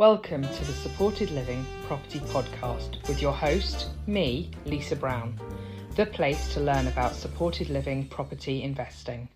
Welcome to the Supported Living Property Podcast with your host, me, Lisa Brown, the place to learn about supported living property investing.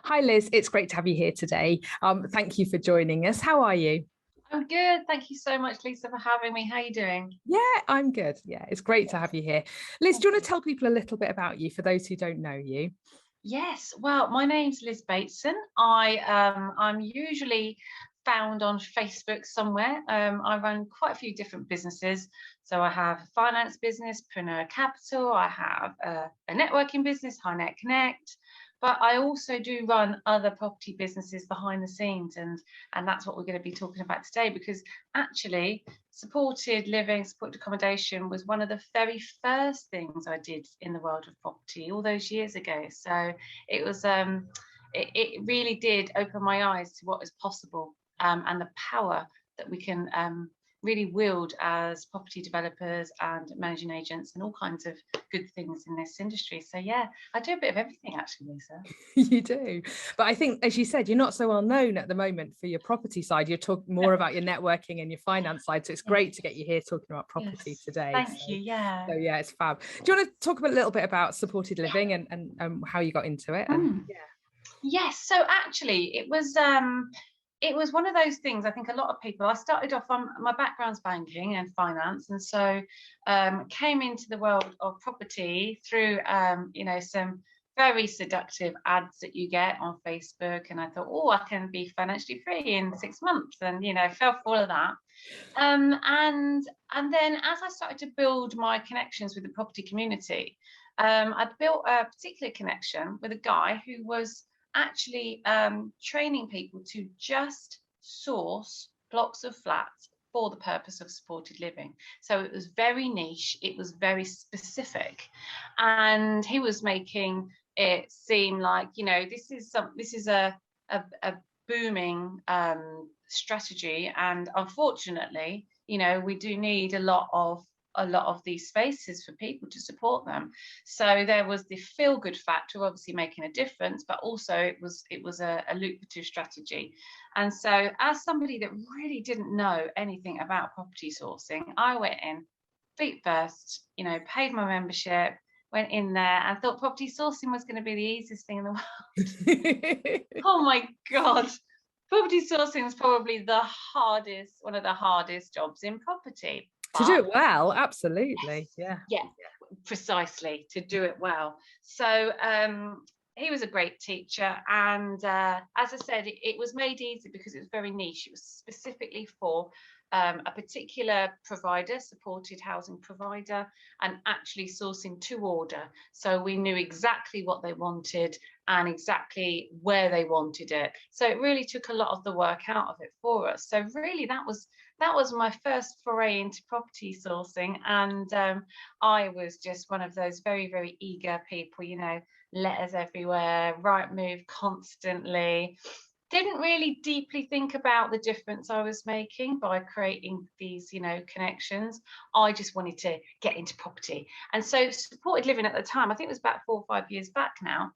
Hi Liz, it's great to have you here today. Thank you for joining us. How are you? I'm good. Thank you so much, Lisa, for having me. How are you doing? Yeah, I'm good. Yeah, it's great to have you here. Liz, do you want to tell people a little bit about you for those who don't know you? Yes. Well, my name's Liz Baitson. I'm usually found on Facebook somewhere. I run quite a few different businesses. So I have a finance business, Preneur Capital. I have a networking business, High Net Connect. But I also do run other property businesses behind the scenes, and that's what we're going to be talking about today, because actually supported living, supported accommodation was one of the very first things I did in the world of property all those years ago. So it was it really did open my eyes to what is possible, and the power that we can really wield as property developers and managing agents and all kinds of good things in this industry. So yeah, I do a bit of everything actually, Lisa. You do, but I think, as you said, you're not so well known at the moment for your property side. You're talking more about your networking and your finance side, so it's great to get you here talking about property today. Thank you. Yeah. So yeah, it's fab. Do you want to talk a little bit about supported living and how you got into it? Yes, so actually it was one of those things. I think a lot of people, I started off on my background's banking and finance, and so came into the world of property through some very seductive ads that you get on Facebook, and I thought, oh, I can be financially free in 6 months, and fell for all of that. And then as I started to build my connections with the property community, I built a particular connection with a guy who was actually training people to just source blocks of flats for the purpose of supported living. So it was very niche, it was very specific, and he was making it seem like this is a booming strategy, and unfortunately we do need a lot of these spaces for people to support them. So there was the feel-good factor of obviously making a difference, but also it was a lucrative strategy. And so as somebody that really didn't know anything about property sourcing, I went in feet first, paid my membership, went in there and thought property sourcing was going to be the easiest thing in the world. Oh my God. Property sourcing is probably one of the hardest jobs in property. To do it well, absolutely. Yeah, precisely, to do it well. So he was a great teacher, and as I said, it was made easy because it was very niche. It was specifically for a particular provider, supported housing provider, and actually sourcing to order. So we knew exactly what they wanted and exactly where they wanted it. So it really took a lot of the work out of it for us. So really that was my first foray into property sourcing, and I was just one of those very, very eager people, letters everywhere, right move constantly. Didn't really deeply think about the difference I was making by creating these, connections. I just wanted to get into property. And so supported living at the time, I think it was about 4 or 5 years back now,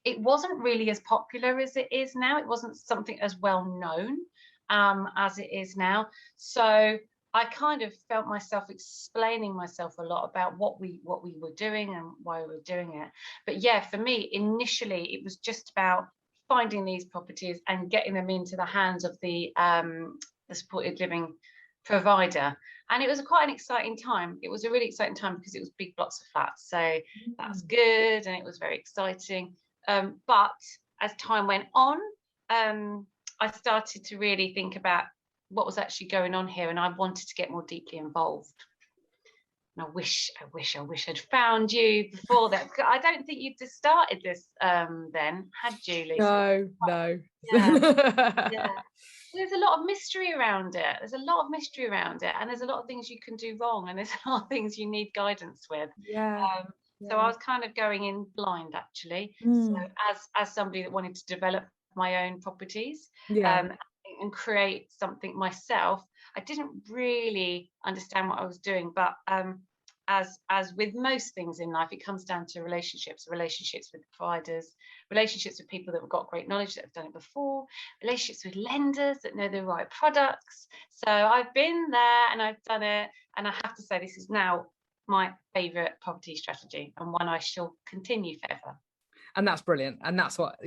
it wasn't really as popular as it is now. It wasn't something as well known as it is now. So I kind of felt myself explaining myself a lot about what we were doing and why we were doing it. But yeah, for me, initially, it was just about finding these properties and getting them into the hands of the supported living provider. And it was quite an exciting time. It was a really exciting time because it was big blocks of flats. So that's good. And it was very exciting. But as time went on, I started to really think about what was actually going on here, and I wanted to get more deeply involved. And I wish I'd found you before that. I don't think you'd just started this then, had you, Lisa? No. Yeah. There's a lot of mystery around it. And there's a lot of things you can do wrong, and there's a lot of things you need guidance with. So I was kind of going in blind, actually. So as somebody that wanted to develop my own properties and create something myself, I didn't really understand what I was doing, but as with most things in life, it comes down to relationships with providers, relationships with people that have got great knowledge, that have done it before, relationships with lenders that know the right products. So I've been there and I've done it, and I have to say this is now my favorite property strategy, and one I shall continue forever. And that's brilliant. And that's what,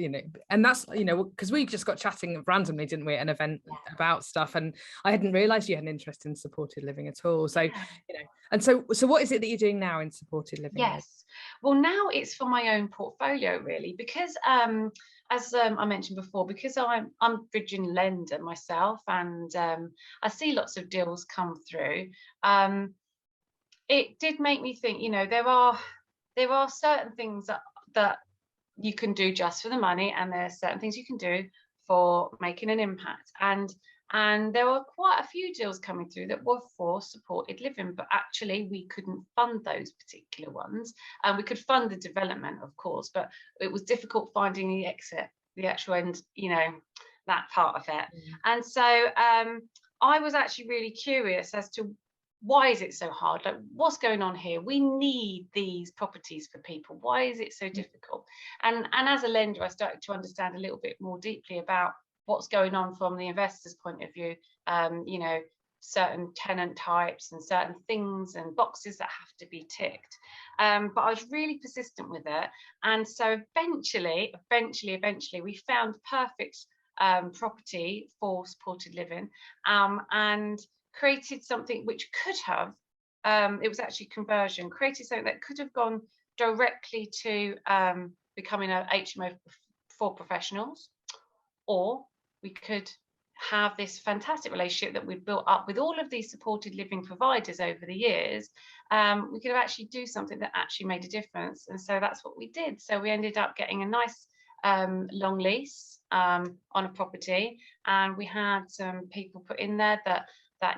and that's, because we just got chatting randomly, didn't we, at an event about stuff. And I hadn't realized you had an interest in supported living at all. So, and so what is it that you're doing now in supported living? Yes. Well, now it's for my own portfolio, really, because as I mentioned before, because I'm bridging lender myself, and I see lots of deals come through. It did make me think, there are certain things that you can do just for the money, and there are certain things you can do for making an impact. And there were quite a few deals coming through that were for supported living, but actually we couldn't fund those particular ones. And we could fund the development, of course, but it was difficult finding the exit, the actual end, that part of it. And so I was actually really curious as to, why is it so hard? Like, what's going on here? We need these properties for people. Why is it so difficult? And as a lender, I started to understand a little bit more deeply about what's going on from the investor's point of view. Certain tenant types and certain things and boxes that have to be ticked. But I was really persistent with it. And so eventually, we found perfect property for supported living, and created something which could have, it was actually conversion, created something that could have gone directly to becoming an HMO for professionals, or we could have this fantastic relationship that we've built up with all of these supported living providers over the years. We could have actually do something that actually made a difference. And so that's what we did. So we ended up getting a nice long lease on a property, and we had some people put in there that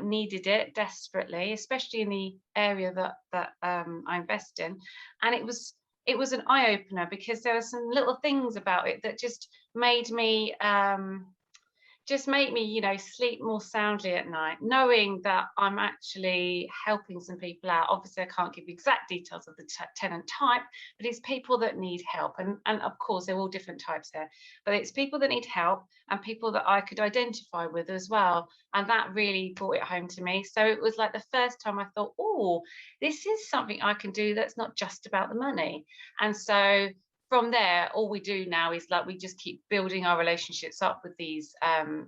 needed it desperately, especially in the area that I invest in. And it was an eye-opener, because there were some little things about it that just made me sleep more soundly at night, knowing that I'm actually helping some people out. Obviously, I can't give exact details of the tenant type, but it's people that need help. And of course, they're all different types there, but it's people that need help and people that I could identify with as well. And that really brought it home to me. So it was like the first time I thought, oh, this is something I can do that's not just about the money. And so from there, all we do now is we just keep building our relationships up with these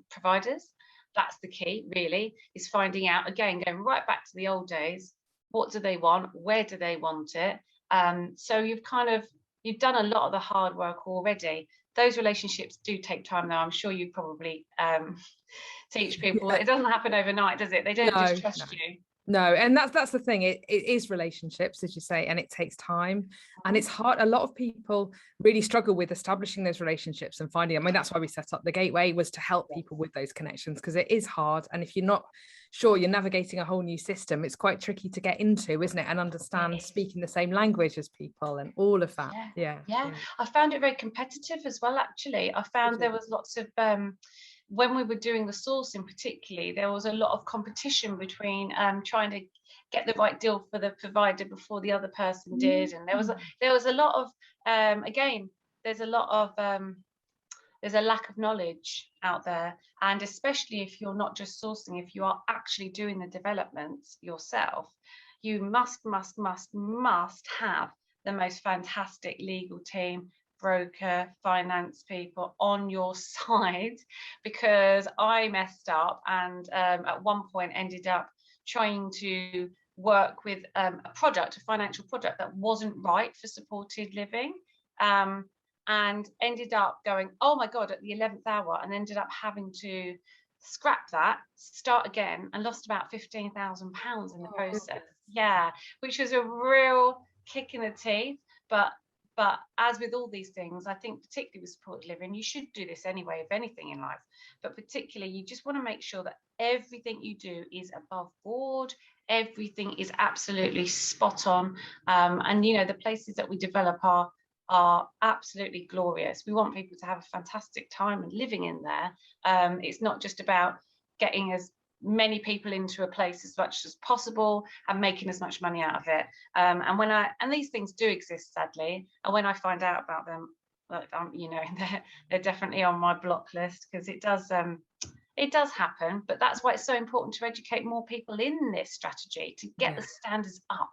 providers. That's the key, really, is finding out, again, going right back to the old days, what do they want? Where do they want it? So you've done a lot of the hard work already. Those relationships do take time, though. I'm sure you probably teach people. It doesn't happen overnight, does it? They don't just trust you. No, and that's the thing. It is relationships, as you say, and it takes time, and it's hard. A lot of people really struggle with establishing those relationships and finding. I mean, that's why we set up the Gateway, was to help people with those connections, because it is hard. And if you're not sure, you're navigating a whole new system, it's quite tricky to get into, isn't it? And understand speaking the same language as people and all of that. Yeah. I found it very competitive as well, actually. I found there was lots of when we were doing the sourcing, particularly, there was a lot of competition between trying to get the right deal for the provider before the other person did. And there was a lot of again, there's a lack of knowledge out there, and especially if you're not just sourcing, if you are actually doing the developments yourself, you must have the most fantastic legal team, broker, finance people on your side, because I messed up and at one point ended up trying to work with a financial product that wasn't right for supported living, and ended up going, oh my God, at the 11th hour, and ended up having to scrap that, start again, and lost about £15,000 in the process. Yeah, which was a real kick in the teeth. But as with all these things, I think particularly with supported living, you should do this anyway, if anything in life, but particularly you just want to make sure that everything you do is above board, everything is absolutely spot on. And the places that we develop are absolutely glorious. We want people to have a fantastic time and living in there. It's not just about getting as many people into a place as much as possible and making as much money out of it. And these things do exist, sadly. And when I find out about them, like, you know, they're definitely on my block list, because it does happen. But that's why it's so important to educate more people in this strategy, to get the standards up.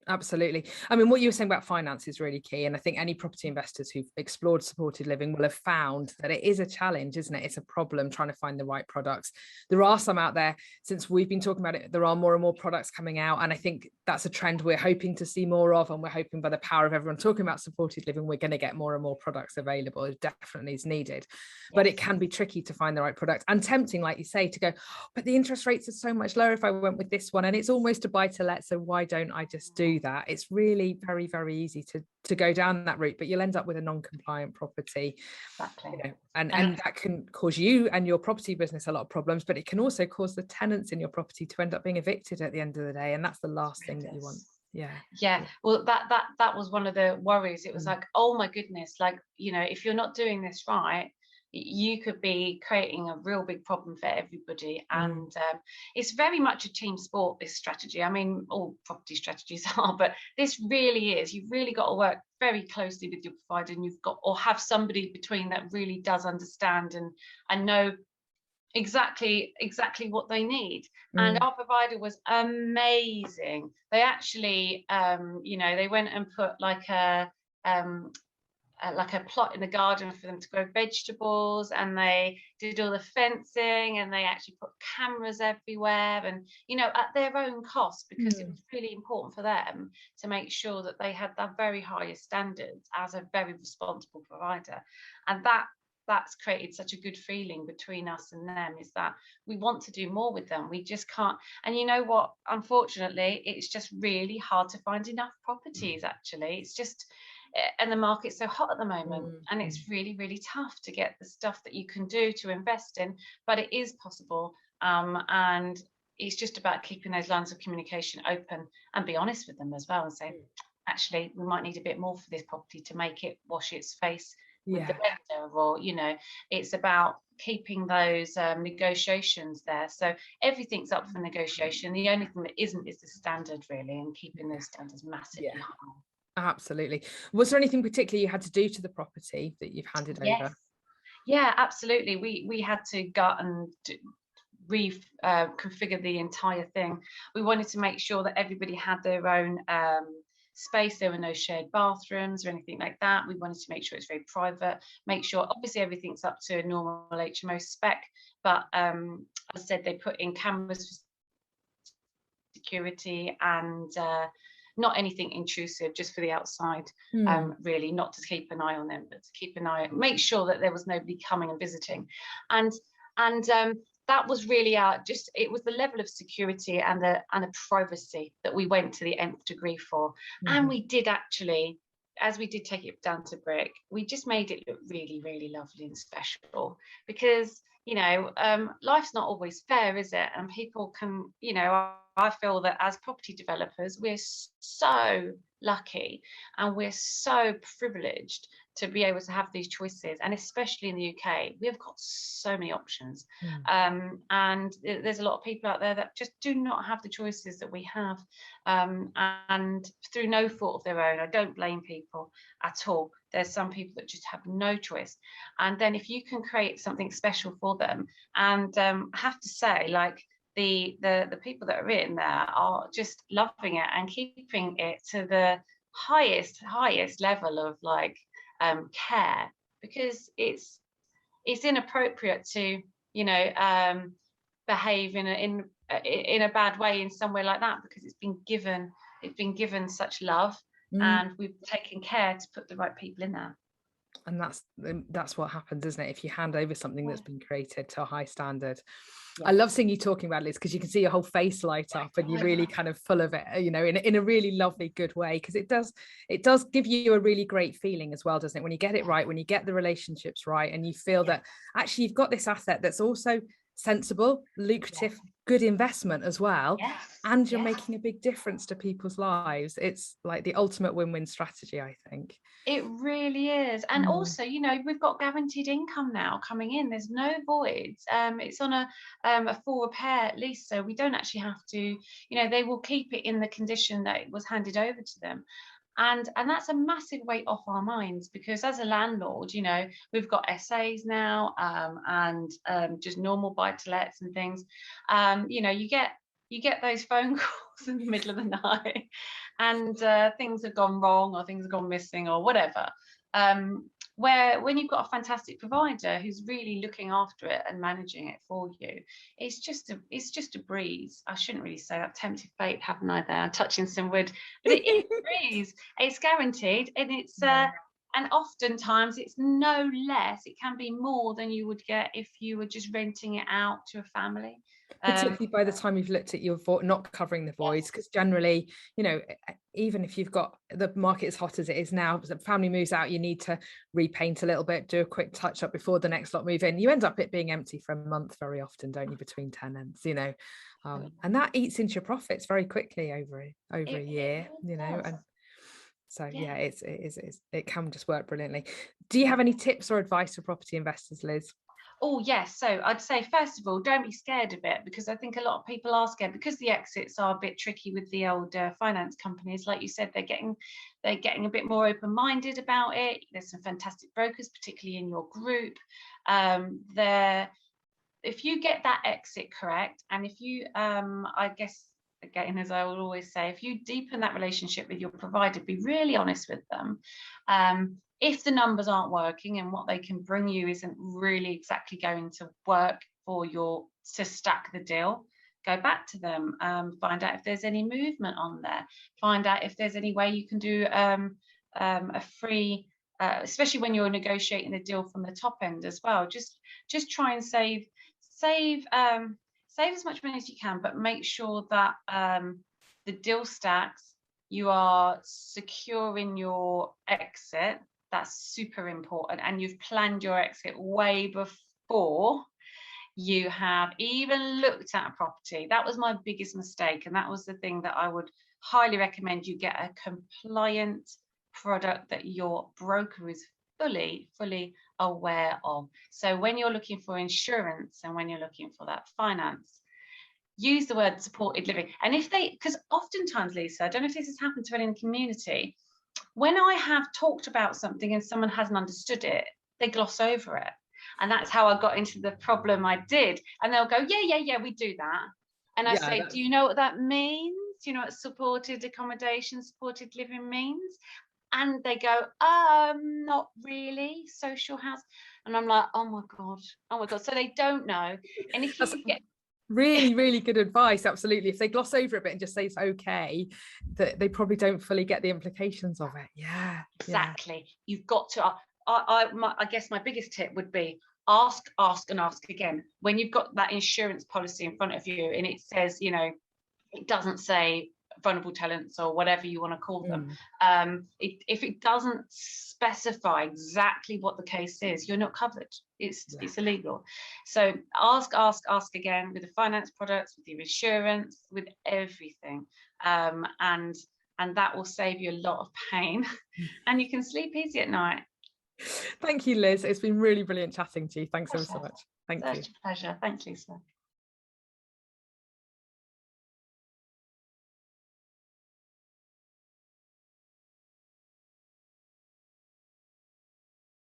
Absolutely. I mean, what you were saying about finance is really key. And I think any property investors who've explored supported living will have found that it is a challenge, isn't it? It's a problem trying to find the right products. There are some out there. Since we've been talking about it, there are more and more products coming out. And I think that's a trend we're hoping to see more of. And we're hoping by the power of everyone talking about supported living, we're going to get more and more products available. It definitely is needed. But it can be tricky to find the right product, and tempting, like you say, to go, but the interest rates are so much lower if I went with this one, and it's almost a buy to let, so why don't I just do that? It's really very, very easy to go down that route, but you'll end up with a non-compliant property. Exactly. You know, and that can cause you and your property business a lot of problems, but it can also cause the tenants in your property to end up being evicted at the end of the day, and that's the last thing that you want. Yeah. Well, that was one of the worries. It was like, oh my goodness, like, you know, if you're not doing this right, you could be creating a real big problem for everybody. And it's very much a team sport, this strategy. I mean, all property strategies are, but this really is. You've really got to work very closely with your provider, and you've got, or have somebody between that really does understand and know exactly what they need. And our provider was amazing. They actually you know, they went and put like a plot in the garden for them to grow vegetables, and they did all the fencing, and they actually put cameras everywhere, and, you know, at their own cost, because it was really important for them to make sure that they had the very highest standards as a very responsible provider. And that's created such a good feeling between us and them, is that we want to do more with them. We just can't. And you know what, unfortunately, it's just really hard to find enough properties, actually. It's just, and the market's so hot at the moment, and it's really, really tough to get the stuff that you can do to invest in, but it is possible. And it's just about keeping those lines of communication open, and be honest with them as well, and say, actually, we might need a bit more for this property to make it wash its face with the vendor, or, you know, it's about keeping those negotiations there. So everything's up for negotiation. The only thing that isn't is the standard, really, and keeping those standards massively high. Absolutely. Was there anything particular you had to do to the property that you've handed over? Yeah, absolutely. We had to gut and reconfigure the entire thing. We wanted to make sure that everybody had their own space. There were no shared bathrooms or anything like that. We wanted to make sure it's very private, make sure obviously everything's up to a normal HMO spec, but as I said, they put in cameras for security, and not anything intrusive, just for the outside, really, not to keep an eye on them, but to keep an eye, make sure that there was nobody coming and visiting. And that was really it was the level of security and the privacy that we went to the nth degree for. And we did actually, as we did take it down to brick, we just made it look really, really lovely and special, because, you know, life's not always fair, is it? And people can, you know, I feel that as property developers, we're so lucky and we're so privileged to be able to have these choices, and especially in the UK, we have got so many options. And there's a lot of people out there that just do not have the choices that we have, and through no fault of their own. I don't blame people at all. There's some people that just have no choice, and then if you can create something special for them, and I have to say, like, the people that are in there are just loving it and keeping it to the highest level of, like, care, because it's inappropriate to, you know, behave in a bad way in somewhere like that, because it's been given such love, and we've taken care to put the right people in there. And that's what happens, isn't it, if you hand over something that's been created to a high standard. I love seeing you talking about it, Liz, because you can see your whole face light up, and you're really kind of full of it, you know, in a really lovely, good way, because it does give you a really great feeling as well, doesn't it, when you get it right, when you get the relationships right, and you feel that actually you've got this asset that's also sensible, lucrative, good investment as well. Yes. And you're making a big difference to people's lives. It's like the ultimate win-win strategy, I think. It really is. And also, you know, we've got guaranteed income now coming in. There's no voids. It's on a full repair lease, so we don't actually have to, you know, they will keep it in the condition that it was handed over to them. And that's a massive weight off our minds, because as a landlord, you know, we've got SAs now, and just normal buy-to-lets and things. You know, you get those phone calls in the middle of the night, and things have gone wrong, or things have gone missing, or whatever. Where when you've got a fantastic provider who's really looking after it and managing it for you, it's just a breeze. I shouldn't really say that, tempted fate, haven't I? There, I'm touching some wood, but it's a breeze. It's guaranteed, and it's and oftentimes it's no less. It can be more than you would get if you were just renting it out to a family. Particularly by the time you've looked at your not covering the voids, because generally, you know, even if you've got the market as hot as it is now, the family moves out, you need to repaint a little bit, do a quick touch up before the next lot move in. You end up it being empty for a month very often, don't you, between tenants, you know, and that eats into your profits very quickly over a year, you know. And so it can just work brilliantly. Do you have any tips or advice for property investors, Liz? Oh, yes. So I'd say, first of all, don't be scared of it, because I think a lot of people are scared because the exits are a bit tricky with the old finance companies. Like you said, they're getting a bit more open-minded about it. There's some fantastic brokers, particularly in your group. If you get that exit correct, and if you, I guess, again, as I will always say, if you deepen that relationship with your provider, be really honest with them. If the numbers aren't working and what they can bring you isn't really exactly going to work to stack the deal, go back to them, find out if there's any movement on there, find out if there's any way you can do a free, especially when you're negotiating the deal from the top end as well. Just try and save as much money as you can, but make sure that the deal stacks, you are secure in your exit. That's super important, and you've planned your exit way before you have even looked at a property. That was my biggest mistake, and that was the thing that I would highly recommend. You get a compliant product that your broker is fully aware of. So when you're looking for insurance and when you're looking for that finance, use the word supported living. And because oftentimes, Lisa, I don't know if this has happened to anyone in the community, when I have talked about something and someone hasn't understood it, they gloss over it. And that's how I got into the problem I did. And they'll go, yeah, we do that. And I say, do you know what that means? Do you know what supported accommodation, supported living means? And they go, not really, social house. And I'm like, oh my God. So they don't know. And if you get really good advice, absolutely. If they gloss over a bit and just say it's okay, that they probably don't fully get the implications of it. Exactly. You've got to, I guess my biggest tip would be ask and ask again. When you've got that insurance policy in front of you and it says, you know, it doesn't say vulnerable tenants or whatever you want to call them, if it doesn't specify exactly what the case is, you're not covered. It's illegal. So ask again with the finance products, with your insurance, with everything, and that will save you a lot of pain and you can sleep easy at night. Thank you, Liz. It's been really brilliant chatting to you. Thanks so much. Thank you. Such a pleasure. Thanks, Lisa.